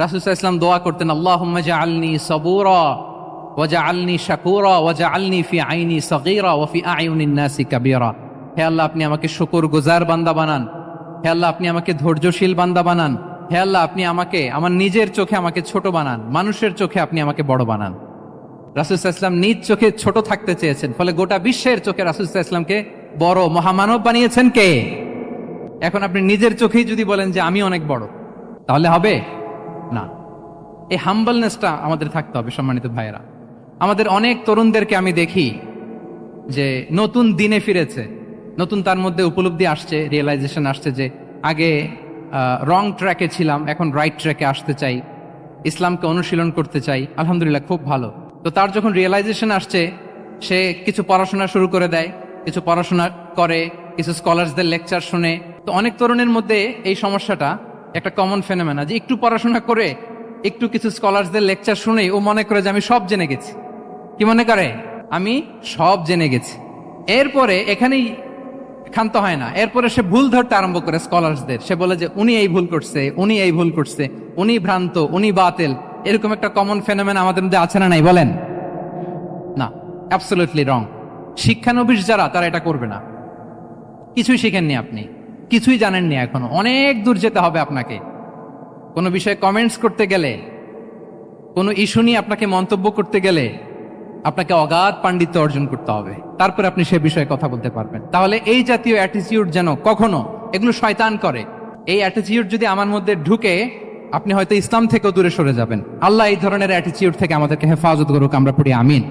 রাসূল সাল্লাল্লাহু আলাইহি ওয়াসাল্লাম দোয়া করতেন, আল্লাহুম্মা জাআলনি সাবুরা ওয়া জাআলনি শাকুরা ওয়া জাআলনি ফি আইনি সাগীরা ওয়া ফি আয়ুনিন নাসি কাবীরা। হে আল্লাহ, আপনি আমাকে শুকরগুজার বান্দা বানান। হে আল্লাহ, আপনি আমাকে ধৈর্যশীল বান্দা বানান। হে আল্লাহ, আপনি আমাকে আমার নিজের চোখে আমাকে ছোট বানান, মানুষের চোখে আপনি আমাকে বড় বানান। রাসূল সাল্লাল্লাহু আলাইহি ওয়াসাল্লাম নিজ চোখে ছোট থাকতে চেয়েছেন, ফলে গোটা বিশ্বের চোখে রাসূল সাল্লাল্লাহু আলাইহি ওয়াসাল্লামকে বড় মহামানব বানিয়েছেন কে? এখন আপনি নিজের চোখেই যদি বলেন যে আমি অনেক বড়, তাহলে হবে না। এই হাম্বলনেসটা আমাদের থাকতে হবে। সম্মানিত ভাইয়েরা, আমাদের অনেক তরুণদেরকে আমি দেখি যে নতুন দিনে ফিরেছে, নতুন তার মধ্যে উপলব্ধি আসছে, রিয়েলাইজেশন আসছে যে আগে রং ট্র্যাকে ছিলাম, এখন রাইট ট্র্যাকে আসতে চাই, ইসলামকে অনুশীলন করতে চাই। আলহামদুলিল্লাহ, খুব ভালো। তো তার যখন রিয়েলাইজেশন আসছে, সে কিছু পড়াশোনা শুরু করে দেয়, কিছু পড়াশোনা করে, কিছু স্কলারসদের লেকচার শুনে। তো অনেক তরুণের মধ্যে এই সমস্যাটা একটা কমন ফেনোমেনা, যে একটু পড়াশোনা করে, একটু কিছু স্কলারসদের লেকচার শুনেই ও মনে করে যে আমি সব জেনে গেছি। কি মনে করে? আমি সব জেনে গেছি। এরপরে এখানেই ক্ষান্ত হয় না, এরপরে সে ভুল ধরতে আরম্ভ করে স্কলারসদের। সে বলে যে উনি এই ভুল করছে, উনি এই ভুল করছে, উনি ভ্রান্ত, উনি বাতিল। এরকম একটা কমন ফেনোমেনা আমাদের মধ্যে আছে না নাই বলেন? না, অ্যাবসলিউটলি রং। শিক্ষানবিশ যারা, তারা এটা করবে না। কিছুই শিখেননি আপনি, কিছুই জানেননি, এখনো অনেক দূর যেতে হবে আপনাকে। কোনো বিষয়ে কমেন্টস করতে গেলে, কোনো ইস্যু নিয়ে আপনাকে মন্তব্য করতে গেলে আপনাকে অগাধ পাণ্ডিত্য অর্জন করতে হবে, তারপরে আপনি সে বিষয়ে কথা বলতে পারবেন। তাহলে এই জাতীয় অ্যাটিটিউড যেন কখনো, এগুলো শয়তান করে, এই অ্যাটিটিউড যদি আমার মধ্যে ঢুকে, আপনি হয়তো ইসলাম থেকেও দূরে সরে যাবেন। আল্লাহ এই ধরনের অ্যাটিটিউড থেকে আমাদেরকে হেফাজত করুক, আমরা পড়ি আমিন।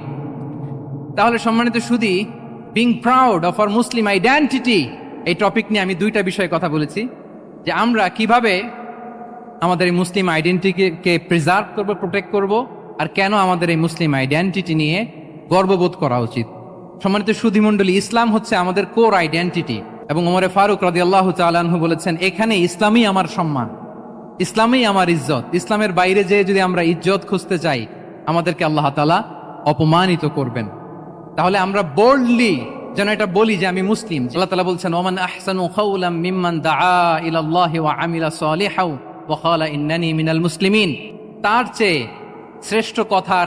তাহলে সম্মানিত সুধী, being proud of our Muslim identity, এই টপিক নিয়ে আমি দুইটা বিষয়ে কথা বলেছি, যে আমরা কিভাবে আমাদের এই মুসলিম আইডেন্টিটিকে প্রিজার্ভ করবো, প্রোটেক্ট করব, আর কেন আমাদের এই মুসলিম আইডেন্টিটি নিয়ে গর্ববোধ করা উচিত। সম্মানিত সুধী মণ্ডলী, ইসলাম হচ্ছে আমাদের কোর আইডেন্টিটি, এবং ওমরে ফারুক রাদিয়াল্লাহু তাআলা আনহু বলেছেন, এখানে ইসলামই আমার সম্মান, ইসলামই আমার ইজ্জত। ইসলামের বাইরে যেয়ে যদি আমরা ইজ্জত খুঁজতে চাই, আমাদেরকে আল্লাহ তাআলা অপমানিত করবেন। তাহলে আমরা বোল্ডলি যেন এটা বলি যে আমি মুসলিম। আল্লাহ তাআলা বলছেন, ওমান আহসানু কাওলাম মিম্মান দাআ ইলাল্লাহি ওয়া আমিলা সালিহাও ওয়া ক্বালা ইন্নানি মিনাল মুসলিমিন। তার চেয়ে শ্রেষ্ঠ কথা